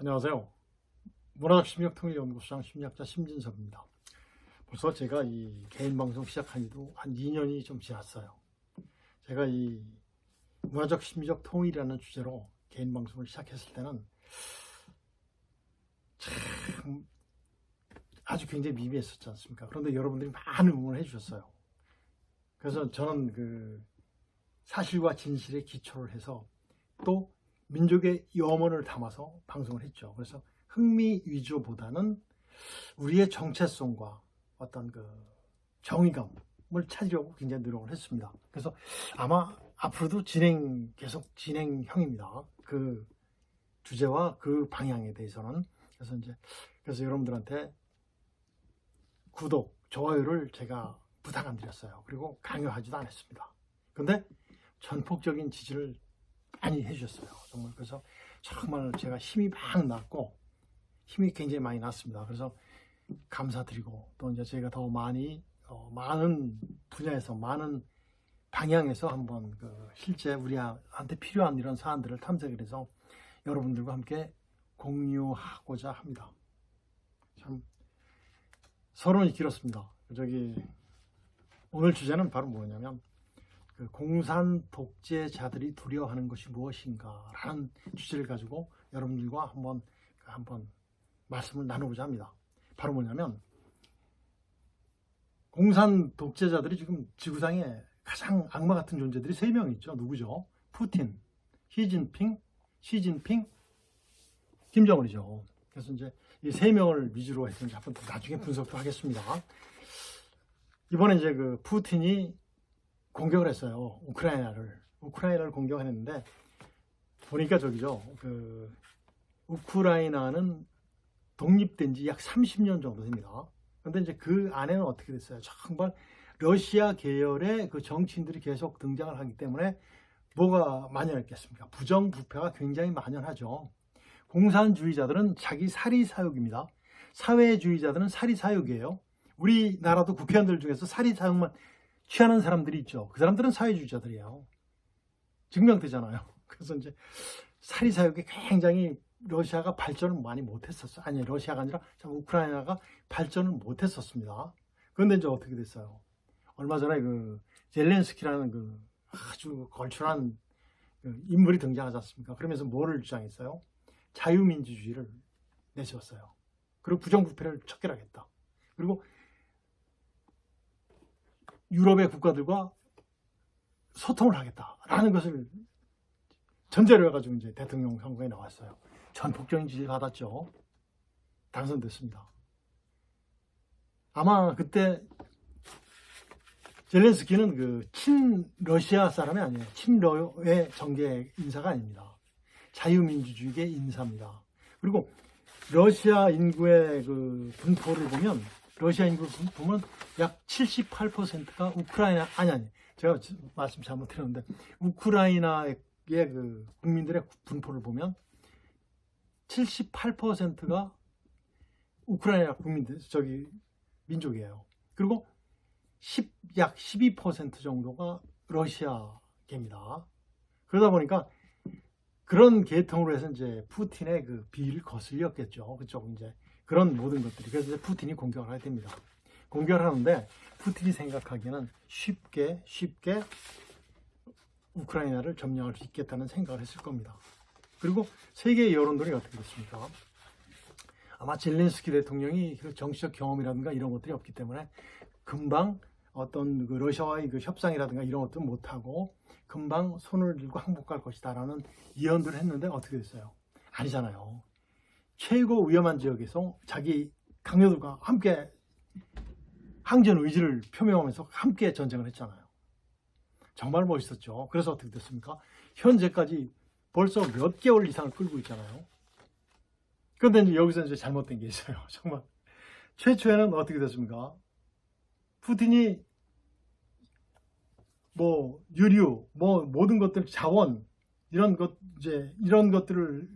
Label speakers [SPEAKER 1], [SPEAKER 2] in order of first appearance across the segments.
[SPEAKER 1] 안녕하세요. 문화적 심리학통일연구소장 심리학자 심진섭입니다. 벌써 제가 이 개인 방송 시작한 지도 한 2년이 좀 지났어요. 제가 이 문화적 심리적 통일이라는 주제로 개인 방송을 시작했을 때는 참 아주 굉장히 미미했었지 않습니까? 그런데 여러분들이 많은 응원을 해주셨어요. 그래서 저는 그 사실과 진실에 기초를 해서 또 민족의 염원을 담아서 방송을 했죠. 그래서 흥미 위주보다는 우리의 정체성과 어떤 그 정의감을 찾으려고 굉장히 노력을 했습니다. 그래서 아마 앞으로도 계속 진행형입니다. 그 주제와 그 방향에 대해서는. 그래서 여러분들한테 구독, 좋아요를 제가 부탁 안 드렸어요. 그리고 강요하지도 않았습니다. 근데 전폭적인 지지를 많이 해주셨어요. 정말. 그래서 정말 제가 힘이 막 났고, 힘이 굉장히 많이 났습니다. 그래서 감사드리고, 또 이제 제가 더 많은 분야에서, 많은 방향에서 한번 실제 우리한테 필요한 이런 사안들을 탐색을 해서 여러분들과 함께 공유하고자 합니다. 참, 서론이 길었습니다. 오늘 주제는 바로 뭐냐면, 공산 독재자들이 두려워하는 것이 무엇인가 라는 주제를 가지고 여러분들과 한번 말씀을 나누고자 합니다. 바로 뭐냐면, 공산 독재자들이 지금 지구상에 가장 악마 같은 존재들이 3명 있죠. 누구죠? 푸틴, 시진핑, 김정은이죠. 그래서 이제 이 3명을 위주로 해서 한번 나중에 분석도 하겠습니다. 이번에 이제 푸틴이 공격을 했어요. 우크라이나를 공격했는데, 보니까 우크라이나는 독립된 지 약 30년 정도 됩니다. 그런데 이제 그 안에는 어떻게 됐어요? 정말 러시아 계열의 그 정치인들이 계속 등장을 하기 때문에 뭐가 만연했겠습니까? 부정부패가 굉장히 만연하죠. 공산주의자들은 자기 사리사욕입니다. 사회주의자들은 사리사욕이에요. 우리나라도 국회의원들 중에서 사리사욕만 취하는 사람들이 있죠. 그 사람들은 사회주의자들이에요. 증명되잖아요. 그래서 이제 사리사욕이 굉장히 러시아가 발전을 많이 못했었어요. 아니, 러시아가 아니라 우크라이나가 발전을 못했었습니다. 그런데 이제 어떻게 됐어요? 얼마 전에 젤렌스키라는 아주 걸출한 인물이 등장하지 않습니까? 그러면서 뭐를 주장했어요? 자유민주주의를 내세웠어요. 그리고 부정부패를 척결하겠다. 그리고 유럽의 국가들과 소통을 하겠다라는 것을 전제로 해가지고 이제 대통령 선거에 나왔어요. 전폭적인 지지를 받았죠. 당선됐습니다. 아마 그때 젤렌스키는 친러시아 사람이 아니에요. 친러의 정계 인사가 아닙니다. 자유민주주의계 인사입니다. 그리고 러시아 인구의 분포를 보면, 약 78%가 우크라이나, 제가 말씀 잘못드렸는데, 우크라이나의 국민들의 분포를 보면 78%가 우크라이나 민족이에요. 그리고 약 12% 정도가 러시아계입니다. 그러다 보니까 그런 계통으로 해서 이제 푸틴의 비를 거슬렸겠죠. 그쪽 이제 그런 모든 것들이. 그래서 이제 푸틴이 공격을 하게 됩니다. 공격을 하는데, 푸틴이 생각하기에는 쉽게 우크라이나를 점령할 수 있겠다는 생각을 했을 겁니다. 그리고 세계 여론들이 어떻게 됐습니까? 아마 젤렌스키 대통령이 정치적 경험이라든가 이런 것들이 없기 때문에 금방 어떤 러시아와의 협상이라든가 이런 것도 못하고 금방 손을 들고 항복할 것이다 라는 예언들을 했는데 어떻게 됐어요? 아니잖아요. 최고 위험한 지역에서 자기 강요들과 함께 항전 의지를 표명하면서 함께 전쟁을 했잖아요. 정말 멋있었죠. 그래서 어떻게 됐습니까? 현재까지 벌써 몇 개월 이상을 끌고 있잖아요. 그런데 이제 여기서 이제 잘못된 게 있어요. 정말 최초에는 어떻게 됐습니까? 푸틴이 유류, 모든 것들, 자원, 이런 것들을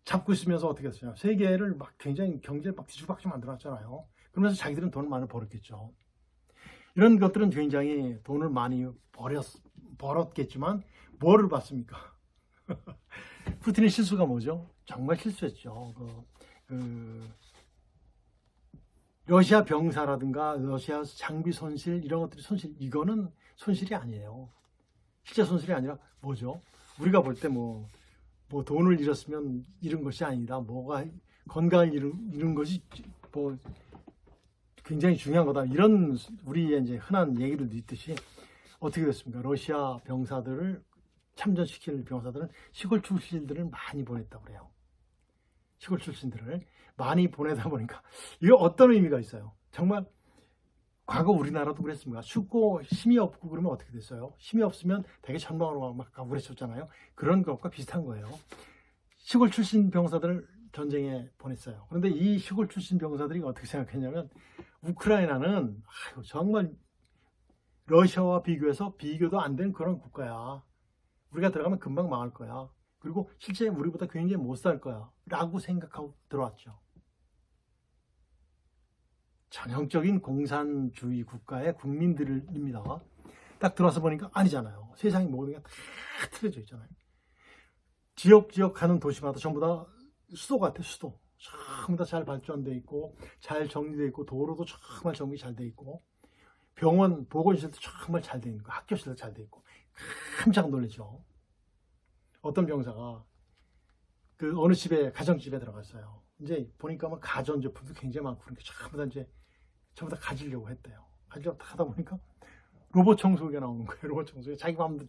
[SPEAKER 1] 잡고 있으면서 어떻게 했어요? 세계를 굉장히 경제를 뒤죽박죽 만들어놨잖아요. 그러면서 자기들은 돈을 많이 벌었겠죠. 이런 것들은 굉장히 돈을 많이 벌었겠지만, 뭐를 받습니까? 푸틴의 실수가 뭐죠? 정말 실수했죠. 러시아 병사라든가 러시아 장비 손실 이런 것들이 이거는 손실이 아니에요. 실제 손실이 아니라 뭐죠? 우리가 볼 때 뭐 돈을 잃었으면 잃은 것이 아니다. 뭐가 건강을 잃은 것이 뭐 굉장히 중요한 거다. 이런 우리의 이제 흔한 얘기들도 있듯이 어떻게 됐습니까? 러시아 병사들을 참전시킬 병사들은 시골 출신들을 많이 보냈다고 그래요. 시골 출신들을 많이 보내다 보니까 이거 어떤 의미가 있어요? 정말 과거 우리나라도 그랬습니다. 춥고 힘이 없고 그러면 어떻게 됐어요? 힘이 없으면 되게 전방으로 막 가고 그랬었잖아요. 그런 것과 비슷한 거예요. 시골 출신 병사들을 전쟁에 보냈어요. 그런데 이 시골 출신 병사들이 어떻게 생각했냐면 우크라이나는 정말 러시아와 비교해서 비교도 안 된 그런 국가야. 우리가 들어가면 금방 망할 거야. 그리고 실제 우리보다 굉장히 못 살 거야. 라고 생각하고 들어왔죠. 전형적인 공산주의 국가의 국민들입니다. 딱 들어와서 보니까 아니잖아요. 세상이 모든 게 다 틀어져 있잖아요. 지역 가는 도시마다 전부 다 수도 같아, 수도. 전부 다 잘 발전돼 있고, 잘 정리돼 있고, 도로도 정말 정비 잘 돼 있고, 병원, 보건시설도 정말 잘 돼 있는 거, 학교시설도 잘 돼 있고, 깜짝 놀라죠. 어떤 병사가 그 어느 집에, 가정집에 들어갔어요. 이제 보니까 막 가전제품도 굉장히 많고, 그러니까 전부 다 가지려고 했대요. 가지려고 하다 보니까 로봇 청소기가 나오는 거예요. 로봇 청소기. 자기 마음대로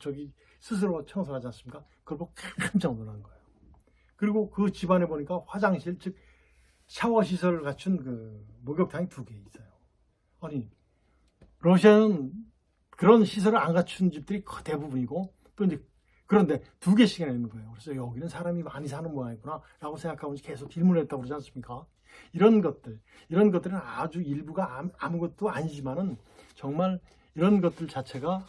[SPEAKER 1] 스스로 청소하지 않습니까? 그걸 보고 깜짝 놀란 거예요. 그리고 그 집안에 보니까 화장실, 즉 샤워 시설을 갖춘 그 목욕탕이 2개 있어요. 아니, 러시아는 그런 시설을 안 갖춘 집들이 대부분이고, 또 이제 그런데 2개씩이나 있는 거예요. 그래서 여기는 사람이 많이 사는 모양이구나 라고 생각하고 계속 질문을 했다고 그러지 않습니까? 이런 것들은 아주 일부가 아무것도 아니지만은 정말 이런 것들 자체가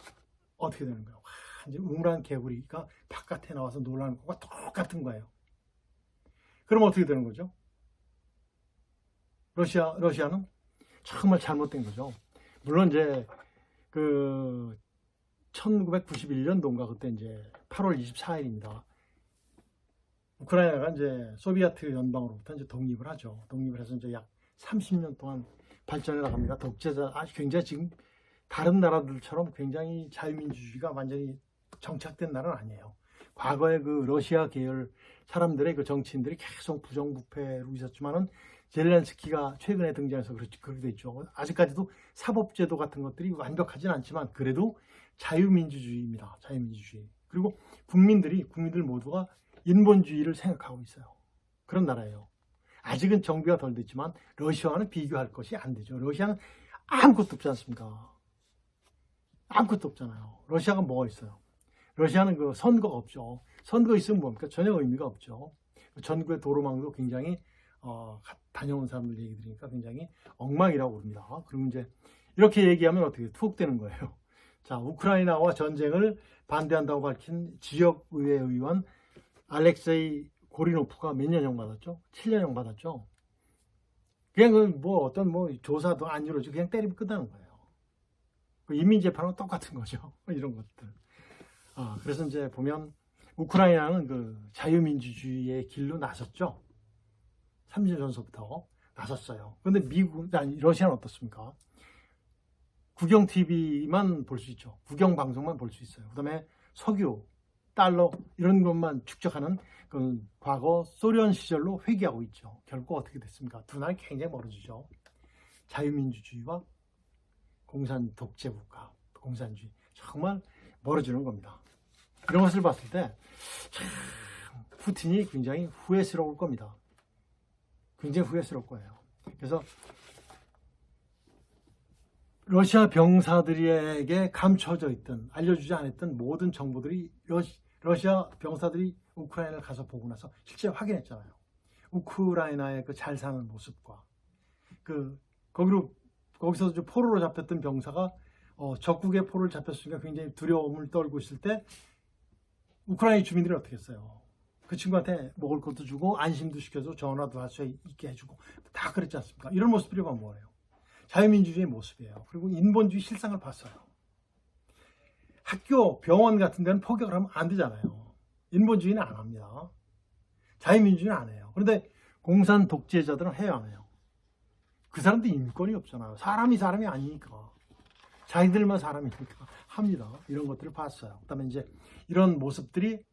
[SPEAKER 1] 어떻게 되는 거예요? 이제 우물한 개구리가 바깥에 나와서 놀라는 것과 똑같은 거예요. 그럼 어떻게 되는 거죠? 러시아는 정말 잘못된 거죠. 물론 이제 그 1991년도인가 그때 이제 8월 24일입니다. 우크라이나가 이제 소비에트 연방으로부터 이제 독립을 하죠. 독립을 해서 이제 약 30년 동안 발전해 나갑니다. 독재자, 굉장히 지금 다른 나라들처럼 굉장히 자유민주주의가 완전히 정착된 나라는 아니에요. 과거에 그 러시아 계열 사람들의 그 정치인들이 계속 부정부패로 있었지만은 젤렌스키가 최근에 등장해서 그렇게 됐죠. 아직까지도 사법제도 같은 것들이 완벽하진 않지만 그래도 자유민주주의입니다. 자유민주주의. 그리고 국민들 모두가 인본주의를 생각하고 있어요. 그런 나라예요. 아직은 정비가 덜 됐지만 러시아와는 비교할 것이 안 되죠. 러시아는 아무것도 없지 않습니까? 아무것도 없잖아요. 러시아가 뭐가 있어요? 러시아는 그 선거가 없죠. 선거 있으면 뭡니까? 전혀 의미가 없죠. 전국의 도로망도 굉장히 다녀온 사람들 얘기 들으니까 굉장히 엉망이라고 그럽니다. 그리고 이제 이렇게 얘기하면 어떻게 툭 되는 거예요. 자, 우크라이나와 전쟁을 반대한다고 밝힌 지역의회 의원 알렉세이 고리노프가 몇 년형 받았죠? 7년형 받았죠. 그냥 어떤 조사도 안 이루어지고 그냥 때리면 끝나는 거예요. 그 인민재판은 똑같은 거죠. 이런 것들. 그래서 이제 보면 우크라이나는 그 자유민주주의의 길로 나섰죠. 3년 전서부터 나섰어요. 그런데 러시아는 어떻습니까? 국영 TV만 볼 수 있죠. 국영 방송만 볼 수 있어요. 그다음에 석유, 달러 이런 것만 축적하는 그 과거 소련 시절로 회귀하고 있죠. 결국 어떻게 됐습니까? 두 나라는 굉장히 멀어지죠. 자유민주주의와 독재국가, 공산주의 정말 멀어지는 겁니다. 이런 것을 봤을 때 참 푸틴이 굉장히 후회스러울 겁니다. 굉장히 후회스러울 거예요. 그래서 러시아 병사들에게 감춰져 있던, 알려주지 않았던 모든 정보들이 러시아 병사들이 우크라이나를 가서 보고 나서 실제 확인했잖아요. 우크라이나의 그 잘 사는 모습과 거기서 포로로 잡혔던 병사가 적국의 포로를 잡혔으니까 굉장히 두려움을 떨고 있을 때 우크라이나 주민들이 어떻게 했어요? 그 친구한테 먹을 것도 주고 안심도 시켜서 전화도 할 수 있게 해주고 다 그랬지 않습니까? 이런 모습들이 뭐예요? 자유민주주의의 모습이에요. 그리고 인본주의 실상을 봤어요. 학교, 병원 같은 데는 포격을 하면 안 되잖아요. 인본주의는 안 합니다. 자유민주주의는 안 해요. 그런데 공산 독재자들은 해요, 안 해요? 그 사람들 인권이 없잖아요. 사람이 아니니까. 자기들만 사람이니까 합니다. 이런 것들을 봤어요. 그다음에 이제 이런 모습들이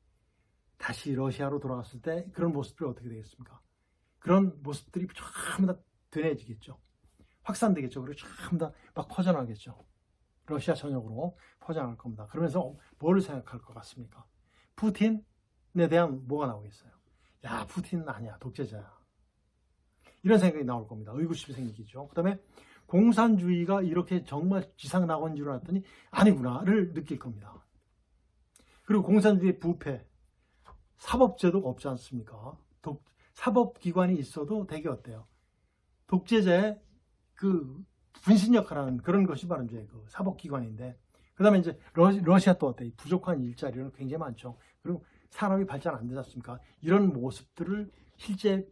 [SPEAKER 1] 다시 러시아로 돌아갔을 때 그런 모습들이 어떻게 되겠습니까? 그런 모습들이 전부 다 드러지겠죠. 확산되겠죠. 그리고 전부 다 막 퍼져나가겠죠. 러시아 전역으로 퍼져나갈 겁니다. 그러면서 뭘 생각할 것 같습니까? 푸틴에 대한 뭐가 나오겠어요? 야, 푸틴은 아니야. 독재자야. 이런 생각이 나올 겁니다. 의구심이 생기겠죠. 그 다음에 공산주의가 이렇게 정말 지상낙원인 줄 알았더니 아니구나를 느낄 겁니다. 그리고 공산주의의 부패, 사법제도가 없지 않습니까? 사법기관이 있어도 되게 어때요? 독재자의 그 분신 역할하는 그런 것이 바로 이제 그 사법기관인데, 그 다음에 이제 러시아 또 어때요? 부족한 일자리는 굉장히 많죠. 그리고 산업이 발전 안 되지 않습니까? 이런 모습들을 실제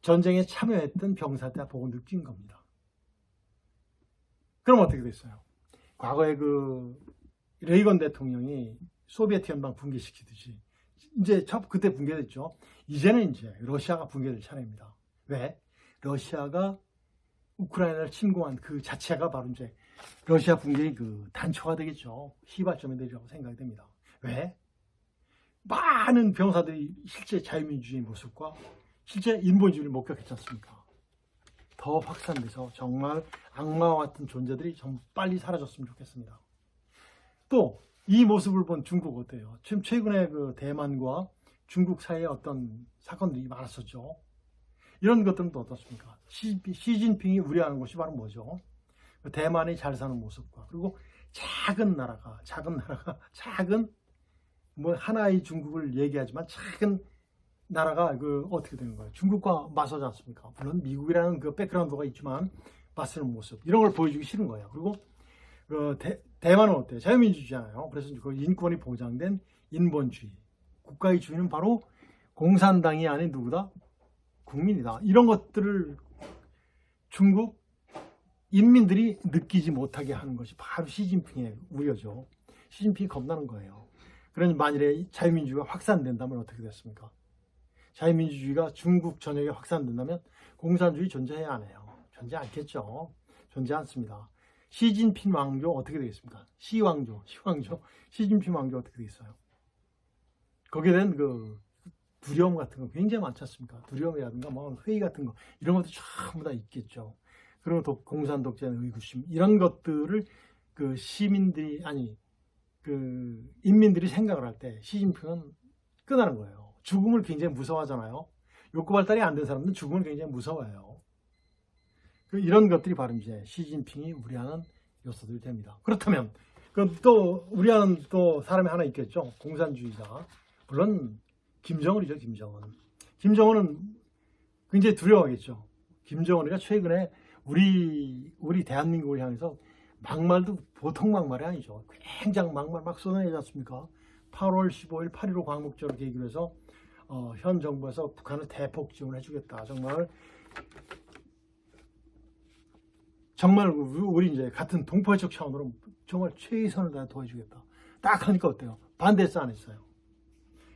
[SPEAKER 1] 전쟁에 참여했던 병사들 보고 느낀 겁니다. 그럼 어떻게 됐어요? 과거에 그 레이건 대통령이 소비에트 연방 붕괴시키듯이 이제 그때 붕괴됐죠. 이제는 이제 러시아가 붕괴될 차례입니다. 왜? 러시아가 우크라이나를 침공한 그 자체가 바로 이제 러시아 붕괴의 그 단초가 되겠죠. 시발점이 되리라고 생각이 됩니다. 왜? 많은 병사들이 실제 자유민주주의 모습과 실제 인본주의를 목격했지 않습니까? 더 확산돼서 정말 악마와 같은 존재들이 좀 빨리 사라졌으면 좋겠습니다. 또 이 모습을 본 중국 어때요? 지금 최근에 그 대만과 중국 사이에 어떤 사건들이 많았었죠. 이런 것들은 또 어떻습니까? 시진핑이 우려하는 것이 바로 뭐죠? 대만이 잘 사는 모습과, 그리고 작은 뭐 하나의 중국을 얘기하지만 작은 나라가 그 어떻게 되는 거예요? 중국과 맞서지 않습니까? 물론 미국이라는 그 백그라운드가 있지만 맞서는 모습, 이런 걸 보여주기 싫은 거예요. 그리고 그 대만은 어때요? 자유민주주의잖아요. 그래서 그 인권이 보장된 인본주의, 국가의 주인은 바로 공산당이 아닌 누구다? 국민이다. 이런 것들을 중국 인민들이 느끼지 못하게 하는 것이 바로 시진핑의 우려죠. 시진핑이 겁나는 거예요. 그러니 만일에 자유민주주의가 확산된다면 어떻게 됐습니까? 자유민주주의가 중국 전역에 확산된다면 공산주의 존재해야 안 해요. 존재 않겠죠. 존재 않습니다. 시진핑 왕조 어떻게 되겠습니까? 시진핑 왕조 어떻게 되겠어요? 거기에 대한 그 두려움 같은 거 굉장히 많지 않습니까? 두려움이라든가 뭐 회의 같은 거 이런 것도 전부 다 있겠죠. 그리고 공산 독재의 의구심 이런 것들을 그 시민들이 그 인민들이 생각을 할 때 시진핑은 끝나는 거예요. 죽음을 굉장히 무서워하잖아요. 욕구 발달이 안 된 사람들은 죽음을 굉장히 무서워해요. 이런 것들이 바로 이제 시진핑이 우려하는 요소들이 됩니다. 그렇다면 또 우려하는 또 사람이 하나 있겠죠. 공산주의자. 물론 김정은이죠. 김정은은 굉장히 두려워하겠죠. 김정은이가 최근에 우리 대한민국을 향해서 막말도 보통 막말이 아니죠. 굉장히 막말 막 쏟아내지 않습니까? 8월 15일 8.15 광복절을 계기로 해서 현 정부에서 북한을 대폭 지원해 주겠다. 정말 우리 이제 같은 동포적 차원으로 정말 최선을 다해 도와주겠다. 딱 하니까 어때요? 반대했어, 안 했어요?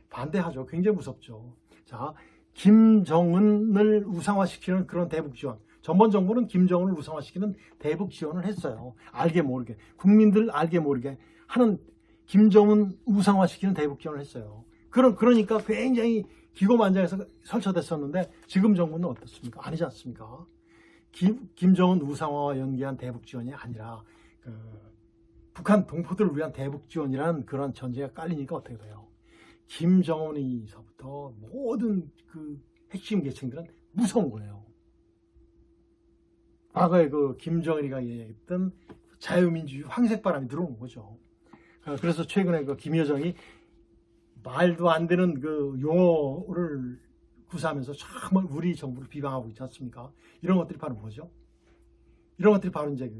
[SPEAKER 1] 반대하죠. 굉장히 무섭죠. 자, 김정은을 우상화시키는 그런 대북 지원. 전번 정부는 김정은을 우상화시키는 대북 지원을 했어요. 알게 모르게. 국민들 알게 모르게 하는 김정은 우상화시키는 대북 지원을 했어요. 그러니까 굉장히 기고만장해서 설쳐됐었는데 지금 정부는 어떻습니까? 아니지 않습니까? 김정은 우상화와 연계한 대북 지원이 아니라 북한 동포들을 위한 대북 지원이라는 그런 전제가 깔리니까 어떻게 돼요? 김정은이서부터 모든 그 핵심 계층들은 무서운 거예요. 과거에 그 김정일이가 얘기했던 자유민주주의 황색바람이 들어오는 거죠. 그래서 최근에 그 김여정이 말도 안 되는 그 용어를 구사하면서 정말 우리 정부를 비방하고 있지 않습니까? 이런 것들이 바로 뭐죠? 이런 것들이 바로 이제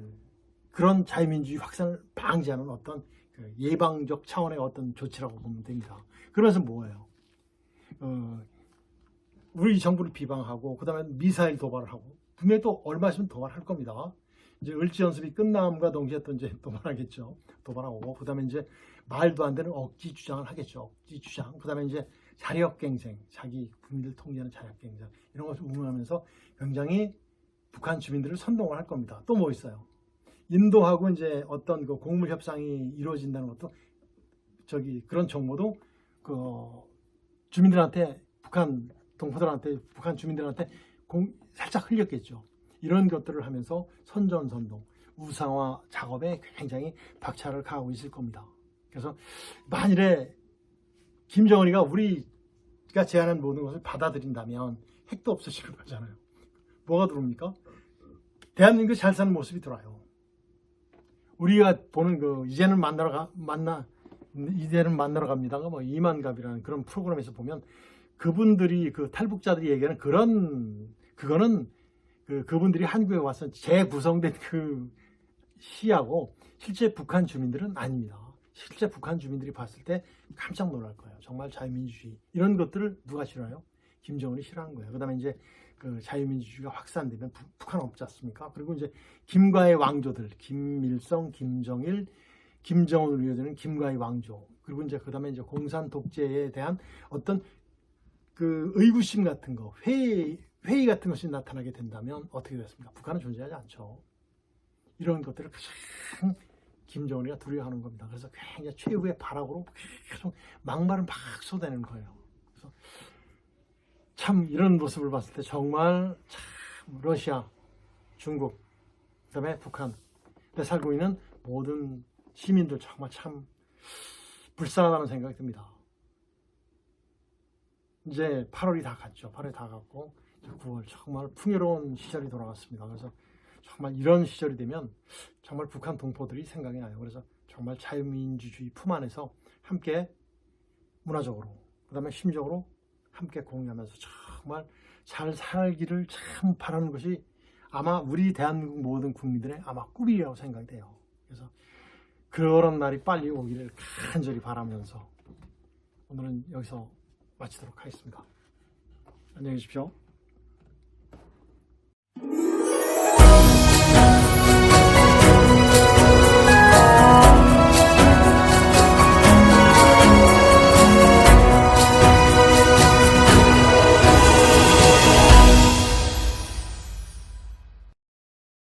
[SPEAKER 1] 그런 자유민주주의 확산을 방지하는 어떤 그 예방적 차원의 어떤 조치라고 보면 됩니다. 그러면서 뭐예요? 우리 정부를 비방하고 그다음에 미사일 도발을 하고 분명히 또 얼마 있으면 도발할 겁니다. 이제 을지 연습이 끝남과 동시에 또 이제 도발하겠죠. 도발하고 그다음에 이제 말도 안 되는 억지 주장을 하겠죠. 억지 주장. 그다음에 이제 자력갱생, 자기 국민들 통제하는 자력갱생 이런 것을 운운하면서 굉장히 북한 주민들을 선동을 할 겁니다. 또 뭐 있어요? 인도하고 이제 어떤 그 곡물 협상이 이루어진다는 것도 그런 정보도 그 주민들한테 북한 동포들한테 북한 주민들한테 살짝 흘렸겠죠. 이런 것들을 하면서 선전선동, 우상화 작업에 굉장히 박차를 가하고 있을 겁니다. 그래서 만일에 김정은이가 우리가 제안한 모든 것을 받아들인다면 핵도 없어지는 거잖아요. 뭐가 들어옵니까? 대한민국 잘 사는 모습이 들어와요. 우리가 보는 이제는 만나러 갑니다가 뭐 이만갑이라는 그런 프로그램에서 보면 그분들이 탈북자들이 얘기하는 그거는 그분들이 한국에 와서 재구성된 시하고 실제 북한 주민들은 아닙니다. 실제 북한 주민들이 봤을 때 깜짝 놀랄 거예요. 정말 자유민주주의 이런 것들을 누가 싫어요? 김정은이 싫어하는 거예요. 그다음에 이제 자유민주주의가 확산되면 북한 없지 않습니까? 그리고 이제 김과의 왕조들, 김일성, 김정일, 김정은으로 이어지는 김과의 왕조. 그리고 이제 그다음에 이제 공산 독재에 대한 어떤 의구심 같은 거, 회의 같은 것이 나타나게 된다면 어떻게 됐습니까? 북한은 존재하지 않죠. 이런 것들을 가장 김정은이가 두려워하는 겁니다. 그래서 굉장히 최후의 발악으로 계속 막말을 막 쏟아내는 거예요. 그래서 참 이런 모습을 봤을 때 정말 참 러시아, 중국, 그다음에 북한에 살고 있는 모든 시민들 정말 참 불쌍하다는 생각이 듭니다. 이제 8월이 다 갔죠. 8월이 다 갔고 9월 정말 풍요로운 시절이 돌아왔습니다. 그래서 정말 이런 시절이 되면 정말 북한 동포들이 생각이 나요. 그래서 정말 자유민주주의 품 안에서 함께 문화적으로 그다음에 심적으로 함께 공유하면서 정말 잘 살기를 참 바라는 것이 아마 우리 대한민국 모든 국민들의 아마 꿈이라고 생각이 돼요. 그래서 그런 날이 빨리 오기를 간절히 바라면서 오늘은 여기서 마치도록 하겠습니다. 안녕히 계십시오.